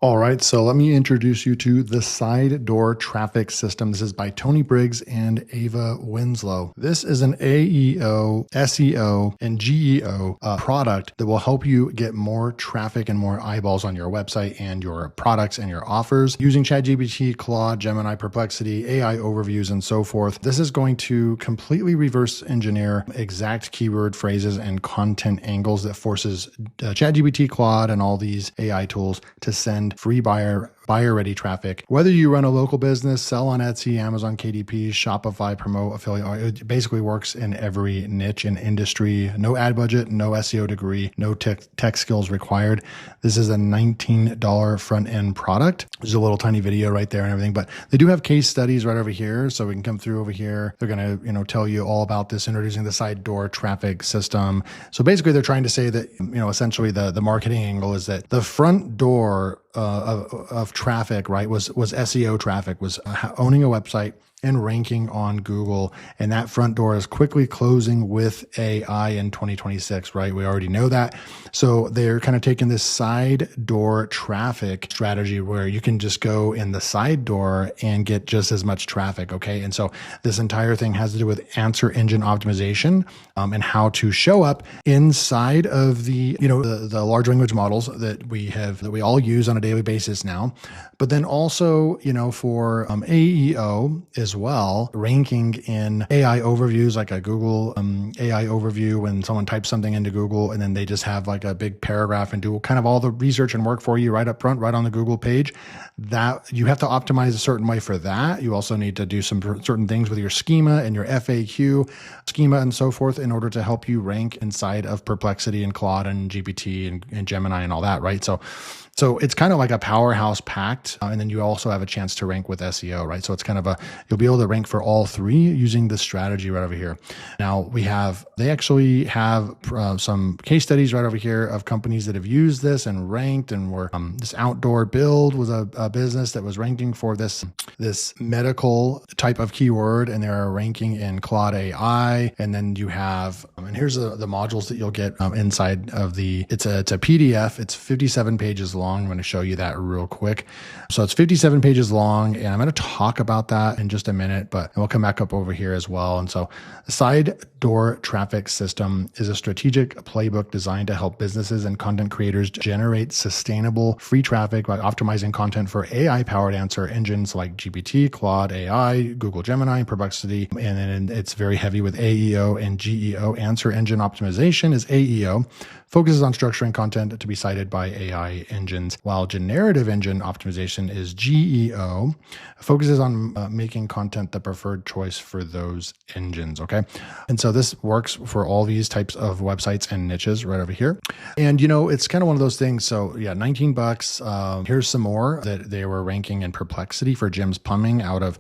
All right, so let me introduce you to the side door traffic system. This is by Tony Briggs and Ava Winslow. This is an AEO, SEO, and GEO product that will help you get more traffic and more eyeballs on your website and your products and your offers using ChatGPT, Claude, Gemini, Perplexity, AI overviews, and so forth. This is going to completely reverse engineer exact keyword phrases and content angles that forces ChatGPT, Claude, and all these AI tools to send free buyer ready traffic. Whether you run a local business, sell on Etsy, Amazon KDP, Shopify, promote, affiliate, it basically works in every niche and industry. No ad budget, no SEO degree, no tech skills required. This is a $19 front end product. There's a little tiny video right there and everything, but they do have case studies right over here. So we can come through over here. They're going to, tell you all about this, introducing the side door traffic system. So basically they're trying to say that, essentially the marketing angle is that the front door of traffic, right, was SEO traffic, was owning a website and ranking on Google. And that front door is quickly closing with AI in 2026, right? We already know that. So they're kind of taking this side door traffic strategy where you can just go in the side door and get just as much traffic, okay? And so this entire thing has to do with answer engine optimization and how to show up inside of the large language models that we all use on a daily basis now. But then also, for AEO as well, ranking in AI overviews, like a Google AI overview, when someone types something into Google and then they just have like a big paragraph and do kind of all the research and work for you right up front, right on the Google page, that you have to optimize a certain way for that. You also need to do some certain things with your schema and your FAQ schema and so forth in order to help you rank inside of Perplexity and Claude and GPT and Gemini and all that, right? So it's kind of like a powerhouse packed, and then you also have a chance to rank with SEO, right? So it's kind of you'll be able to rank for all three using this strategy right over here. Now they actually have some case studies right over here of companies that have used this and ranked, and were this Outdoor Build was a business that was ranking for this medical type of keyword, and they're ranking in Claude AI. And then you have, and here's the modules that you'll get inside of it's a PDF. It's 57 pages long. I'm going to show you that real quick. So it's 57 pages long, and I'm going to talk about that in just a minute, but we'll come back up over here as well. And so the side door traffic system is a strategic playbook designed to help businesses and content creators generate sustainable free traffic by optimizing content for AI-powered answer engines like GPT, Claude AI, Google Gemini, Perplexity, and then it's very heavy with AEO and GEO. Answer engine optimization is AEO, focuses on structuring content to be cited by AI engines, while generative engine optimization is GEO, focuses on making content the preferred choice for those engines, okay? And so this works for all these types of websites and niches right over here. And, it's kind of one of those things. So yeah, $19. Here's some more that they were ranking in Perplexity for Jim's Plumbing out of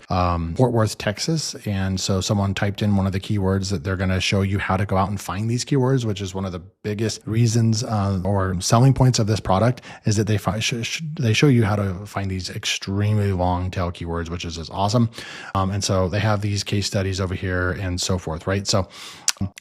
Fort Worth, Texas. And so someone typed in one of the keywords that they're going to show you how to go out and find these keywords, which is one of the biggest reasons or selling points of this product, is that they show you how to find these extremely long tail keywords, which is just awesome. And so they have these case studies over here and so forth, right? So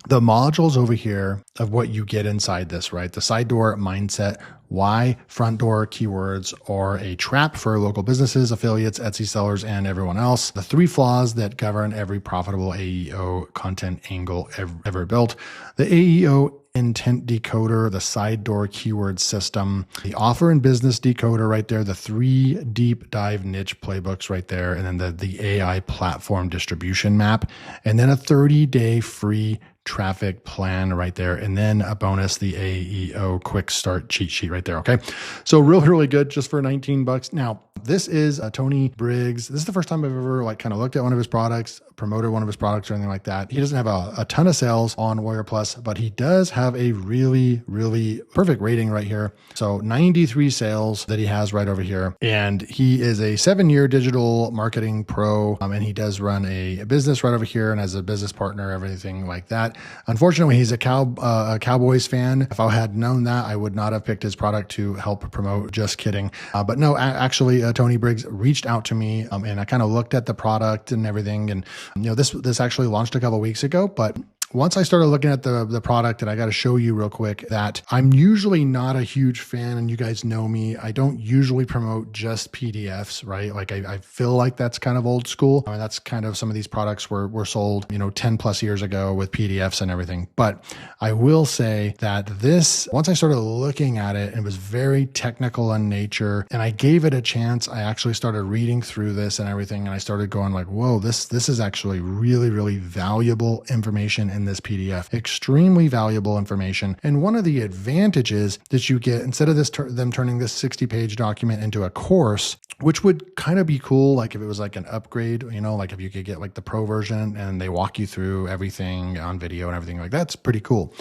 the modules over here of what you get inside this, right? The side door mindset, why front door keywords are a trap for local businesses, affiliates, Etsy sellers, and everyone else. The 3 flaws that govern every profitable AEO content angle ever built. The AEO intent decoder, the side door keyword system, the offer and business decoder right there, the 3 deep dive niche playbooks right there, and then the AI platform distribution map, and then a 30-day free traffic plan right there. And then a bonus, the AEO quick start cheat sheet right there. Okay. So really, really good just for $19. Now, this is Tony Briggs. This is the first time I've ever kind of looked at one of his products, promoted one of his products or anything like that. He doesn't have a ton of sales on Warrior Plus, but he does have a really, really perfect rating right here. So 93 sales that he has right over here. And he is a 7-year digital marketing pro. And he does run a business right over here and has a business partner, everything like that. Unfortunately, he's a Cowboys fan. If I had known that, I would not have picked his product to help promote. Just kidding. But no, actually, Tony Briggs reached out to me and I kind of looked at the product and everything. And, this actually launched a couple of weeks ago, but once I started looking at the product, and I got to show you real quick that I'm usually not a huge fan, and you guys know me, I don't usually promote just PDFs, right? Like I feel like that's kind of old school. I mean, that's kind of some of these products were sold, 10 plus years ago with PDFs and everything. But I will say that this, once I started looking at it, it was very technical in nature, and I gave it a chance. I actually started reading through this and everything, and I started going like, whoa, this is actually really, really valuable information in this PDF, extremely valuable information. And one of the advantages that you get, instead of them turning this 60-page document into a course, which would kind of be cool, like if it was like an upgrade, like if you could get like the pro version and they walk you through everything on video and everything like that's pretty cool.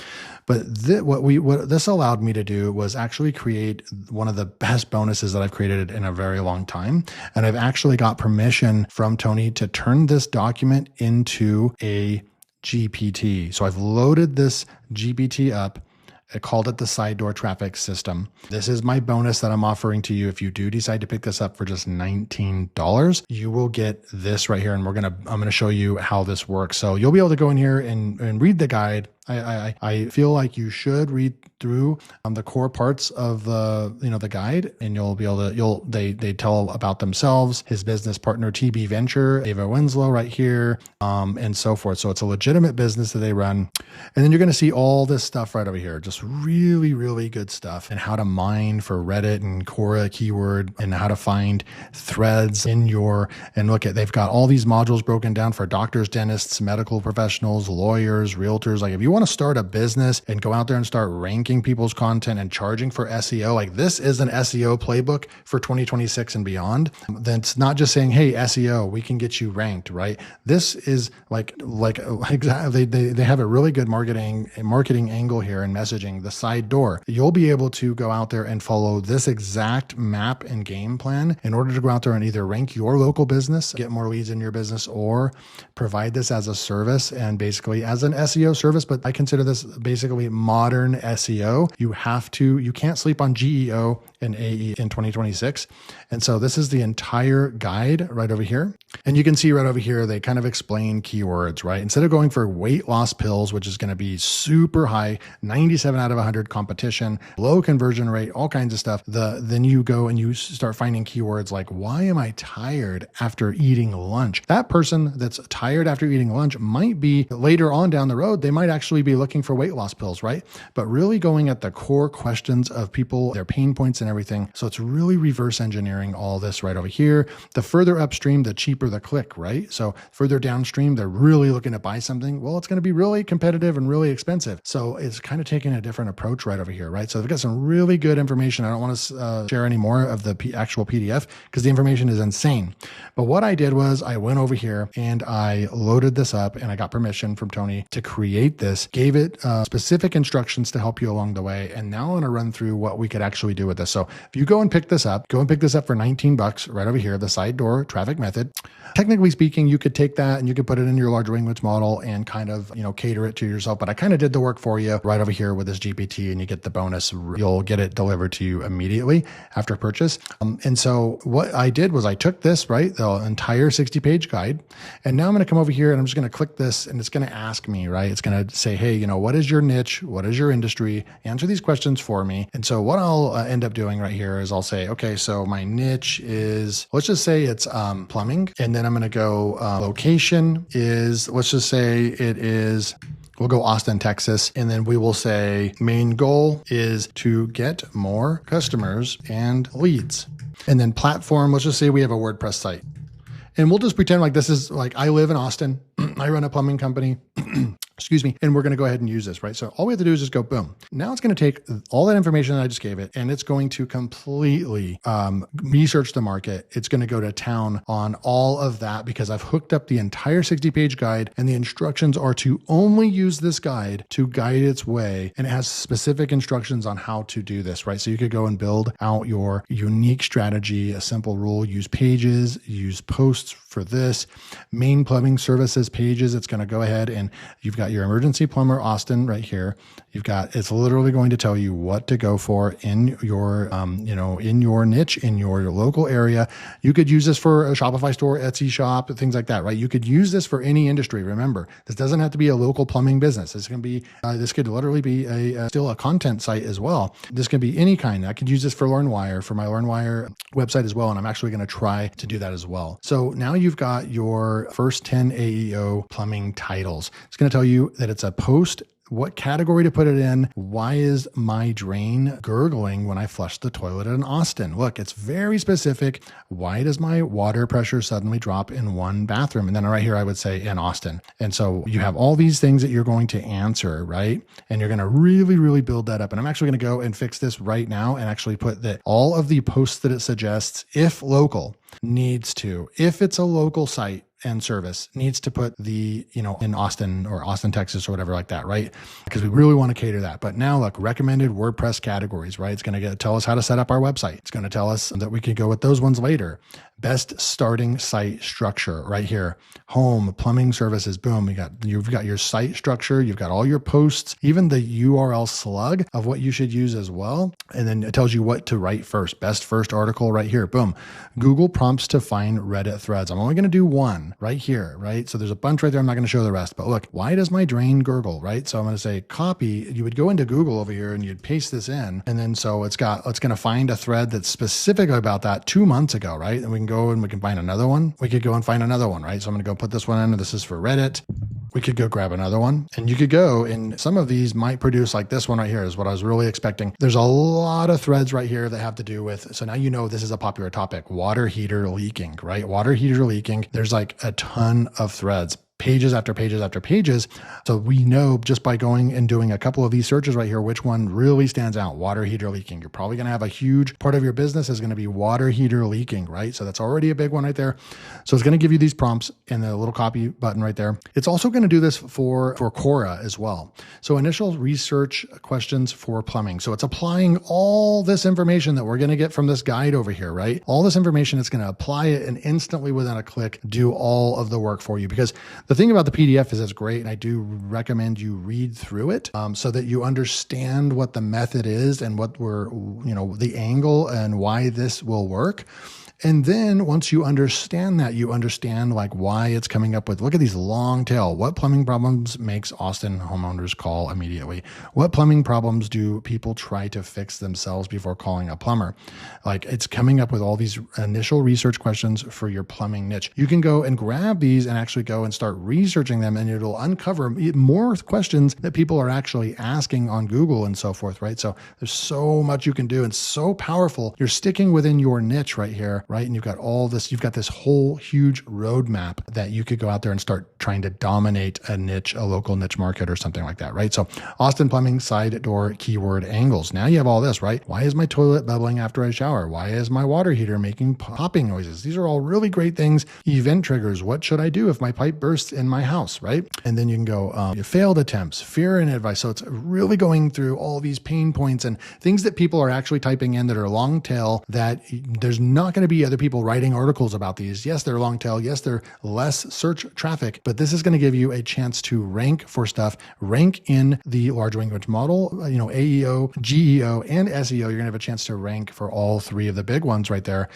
But what this allowed me to do was actually create one of the best bonuses that I've created in a very long time. And I've actually got permission from Tony to turn this document into a GPT. So I've loaded this GPT up. I called it the side door traffic system. This is my bonus that I'm offering to you. If you do decide to pick this up for just $19, you will get this right here. And I'm going to show you how this works. So you'll be able to go in here and read the guide. I feel like you should read through the core parts of the guide, and you'll be able to, they tell about themselves, his business partner, TB Venture, Ava Winslow right here, and so forth. So it's a legitimate business that they run. And then you're going to see all this stuff right over here, just really, really good stuff, and how to mine for Reddit and Quora keyword, and how to find threads and they've got all these modules broken down for doctors, dentists, medical professionals, lawyers, realtors. Like if you want to start a business and go out there and start ranking people's content and charging for SEO, like this is an SEO playbook for 2026 and beyond. That's not just saying, hey, SEO, we can get you ranked, right? This is like exactly, they have a really good marketing angle here and messaging, the side door. You'll be able to go out there and follow this exact map and game plan in order to go out there and either rank your local business, get more leads in your business, or provide this as a service and basically as an SEO service. But I consider this basically modern SEO. You can't sleep on GEO and AE in 2026. And so this is the entire guide right over here. And you can see right over here, they kind of explain keywords, right? Instead of going for weight loss pills, which is going to be super high, 97 out of 100 competition, low conversion rate, all kinds of stuff. Then you go and you start finding keywords like, why am I tired after eating lunch? That person that's tired after eating lunch might be later on down the road, they might actually be looking for weight loss pills, right? But really going at the core questions of people, their pain points and everything. So it's really reverse engineering all this right over here. The further upstream, the cheaper the click, right? So further downstream, they're really looking to buy something. Well, it's going to be really competitive and really expensive. So it's kind of taking a different approach right over here, right? So they've got some really good information. I don't want to share any more of the actual PDF because the information is insane. But what I did was I went over here and I loaded this up, and I got permission from Tony to create this, gave it specific instructions to help you along the way. And now I'm going to run through what we could actually do with this. So if you go and pick this up for $19 right over here, the side door traffic method. Technically speaking, you could take that and you could put it in your large language model and kind of, cater it to yourself. But I kind of did the work for you right over here with this GPT, and you get the bonus. You'll get it delivered to you immediately after purchase. And so what I did was I took this, right, the entire 60-page guide, and now I'm going to come over here and I'm just going to click this, and it's going to ask me, right? It's going to say, hey, what is your niche? What is your industry? Answer these questions for me. And so what I'll end up doing right here is I'll say, okay, so my niche is, let's just say it's plumbing. And then I'm going to go location is, let's just say it is, we'll go Austin, Texas. And then we will say main goal is to get more customers and leads. And then platform, let's just say we have a WordPress site. And we'll just pretend like this is like, I live in Austin. I run a plumbing company. Excuse me. And we're going to go ahead and use this, right? So all we have to do is just go boom. Now it's going to take all that information that I just gave it, and it's going to completely research the market. It's going to go to town on all of that because I've hooked up the entire 60-page guide, and the instructions are to only use this guide to guide its way. And it has specific instructions on how to do this, right? So you could go and build out your unique strategy, a simple rule, use pages, use posts for this, main plumbing services pages. It's going to go ahead and you've got got your emergency plumber, Austin, right here. It's literally going to tell you what to go for in your, in your niche, in your local area. You could use this for a Shopify store, Etsy shop, things like that, right? You could use this for any industry. Remember, this doesn't have to be a local plumbing business. This could literally be still a content site as well. This can be any kind. I could use this for LearnWire, for my LearnWire website as well. And I'm actually going to try to do that as well. So now you've got your first 10 AEO plumbing titles. It's going to tell you that it's a post, what category to put it in. Why is my drain gurgling when I flush the toilet in Austin? Look, it's very specific. Why does my water pressure suddenly drop in one bathroom? And then right here, I would say in Austin. And so you have all these things that you're going to answer, right? And you're going to really, really build that up. And I'm actually going to go and fix this right now and actually put that all of the posts that it suggests, if local, needs to, if it's a local site and service, needs to put the, in Austin or Austin, Texas or whatever like that, right? Because we really want to cater that. But now look, recommended WordPress categories, right? It's going to tell us how to set up our website. It's going to tell us that we could go with those ones later. Best starting site structure right here. Home, plumbing services, boom. You've got your site structure. You've got all your posts, even the URL slug of what you should use as well. And then it tells you what to write first. Best first article right here. Boom. Google prompts to find Reddit threads. I'm only going to do one right here, right? So there's a bunch right there. I'm not going to show the rest, but look, why does my drain gurgle, right? So I'm going to say copy. You would go into Google over here and you'd paste this in. And then so it's going to find a thread that's specific about that 2 months ago, right? And we can go and we can find another one. We could go and find another one, right? So I'm going to go put this one in. This is for Reddit. We could go grab another one, and you could go, and some of these might produce like this one right here is what I was really expecting. There's a lot of threads right here that have to do with, so now this is a popular topic, water heater leaking, right? Water heater leaking. There's like a ton of threads. Pages after pages after pages. So we know just by going and doing a couple of these searches right here, which one really stands out. Water heater leaking. You're probably going to have a huge part of your business is going to be water heater leaking, right? So that's already a big one right there. So it's going to give you these prompts and the little copy button right there. It's also going to do this for Quora as well. So initial research questions for plumbing. So it's applying all this information that we're going to get from this guide over here, right? All this information, it's going to apply it and instantly within a click, do all of the work for you. Because the thing about the PDF is it's great, and I do recommend you read through it so that you understand what the method is and what the angle and why this will work. And then once you understand that, you understand like why it's coming up with, look at these long tail. What plumbing problems makes Austin homeowners call immediately? What plumbing problems do people try to fix themselves before calling a plumber? Like it's coming up with all these initial research questions for your plumbing niche. You can go and grab these and actually go and start researching them, and it'll uncover more questions that people are actually asking on Google and so forth, right? So there's so much you can do and so powerful. You're sticking within your niche right here, right? And you've got this whole huge roadmap that you could go out there and start trying to dominate a niche, a local niche market or something like that, right? So Austin plumbing side door keyword angles. Now you have all this, right? Why is my toilet bubbling after I shower? Why is my water heater making popping noises? These are all really great things. Event triggers. What should I do if my pipe bursts in my house, right? And then you can go failed attempts, fear and advice. So it's really going through all these pain points and things that people are actually typing in that are long tail, that there's not going to be other people writing articles about these. Yes, they're long tail. Yes, they're less search traffic, but this is going to give you a chance to rank for stuff, rank in the large language model, AEO, GEO, and SEO. You're going to have a chance to rank for all three of the big ones right there.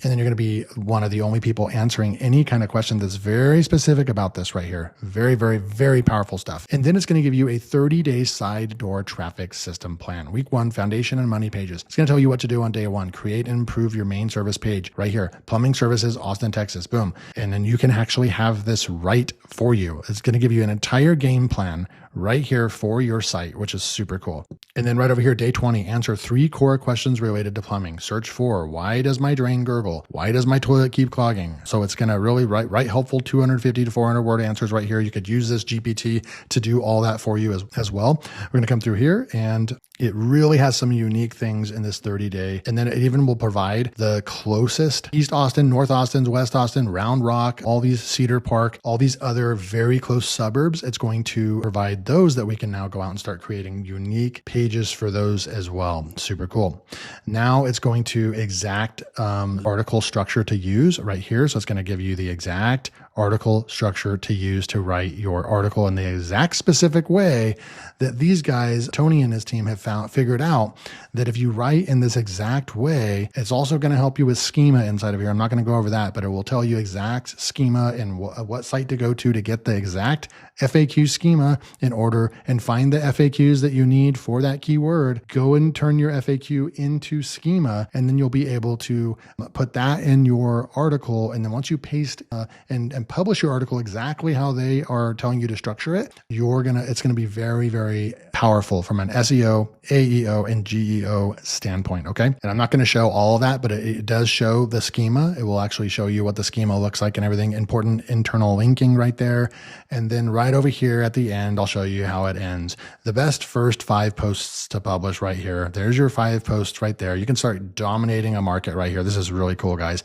And then you're going to be one of the only people answering any kind of question that's very specific about this right here. Very, very, very powerful stuff. And then it's going to give you a 30-day side door traffic system plan. Week 1, foundation and money pages. It's going to tell you what to do on day 1. Create and improve your main service page right here. Plumbing services, Austin, Texas, boom. And then you can actually have this right for you. It's going to give you an entire game plan right here for your site, which is super cool. And then right over here, day 20, answer 3 core questions related to plumbing. Search for, why does my drain gurgle? Why does my toilet keep clogging? So it's going to really write helpful 250 to 400 word answers right here. You could use this GPT to do all that for you as well. We're going to come through here, and it really has some unique things in this 30-day. And then it even will provide the closest East Austin, North Austin, West Austin, Round Rock, all these Cedar Park, all these other very close suburbs. It's going to provide those that we can now go out and start creating unique pages for those as well. Super cool. Now it's going to exact article structure to use right here. So it's going to give you the exact article structure to use to write your article in the exact specific way that these guys, Tony and his team, have figured out that if you write in this exact way, it's also going to help you with schema inside of here. I'm not going to go over that, but it will tell you exact schema and what site to go to get the exact FAQ schema in order and find the FAQs that you need for that keyword. Go and turn your FAQ into schema, and then you'll be able to put that in your article. And then once you paste and publish your article exactly how they are telling you to structure it, it's gonna be very, very powerful from an SEO, AEO, and GEO standpoint. Okay, and I'm not going to show all of that, but it does show the schema. It will actually show you what the schema looks like and everything. Important internal linking right there, and then right over here at the end, I'll show you how it ends. The best first 5 posts to publish right here. There's your 5 posts right there. You can start dominating a market right here. This is really cool, guys.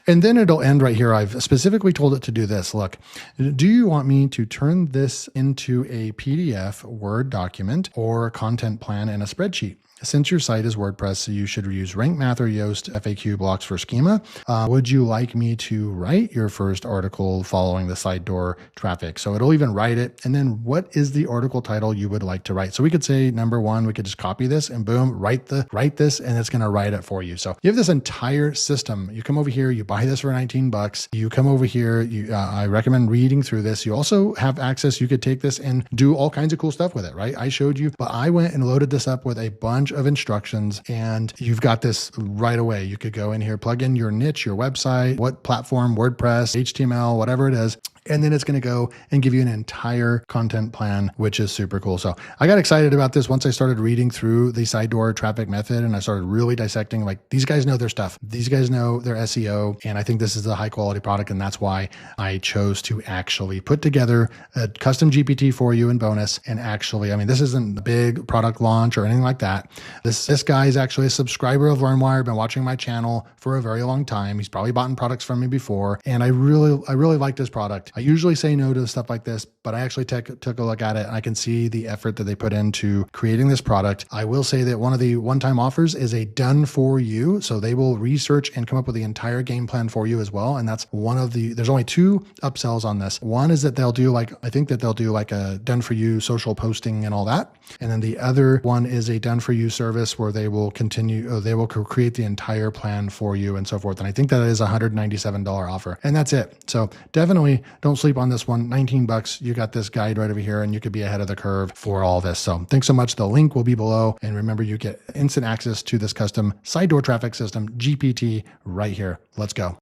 And then it'll end right here. I've specifically told it to do this. Look, do you want me to turn this into a PDF, Word document, or content plan in a spreadsheet? Since your site is WordPress, you should use Rank Math or Yoast FAQ blocks for schema. Would you like me to write your first article following the side door traffic? So it'll even write it. And then what is the article title you would like to write? So we could say number 1, we could just copy this and boom, write this, and it's going to write it for you. So you have this entire system. You come over here, you buy this for $19. You come over here. I recommend reading through this. You also have access. You could take this and do all kinds of cool stuff with it, right? I showed you, but I went and loaded this up with a bunch of instructions, and you've got this right away. You could go in here, plug in your niche, your website, what platform, WordPress, HTML, whatever it is. And then it's going to go and give you an entire content plan, which is super cool. So I got excited about this once I started reading through the side door traffic method, and I started really dissecting, like, these guys know their stuff. These guys know their SEO. And I think this is a high quality product. And that's why I chose to actually put together a custom GPT for you in bonus. And actually, I mean, this isn't a big product launch or anything like that. This guy is actually a subscriber of LearnWire, been watching my channel for a very long time. He's probably bought products from me before. And I really like this product. I usually say no to stuff like this, but I actually took a look at it, and I can see the effort that they put into creating this product. I will say that one of the one-time offers is a done for you. So they will research and come up with the entire game plan for you as well. And that's there's only 2 upsells on this. One is that they'll do like a done for you social posting and all that. And then the other one is a done for you service where they will create the entire plan for you and so forth. And I think that is a $197 offer, and that's it. So definitely don't sleep on this one. $19. You got this guide right over here, and you could be ahead of the curve for all this. So thanks so much. The link will be below. And remember, you get instant access to this custom side door traffic system, GPT, right here. Let's go.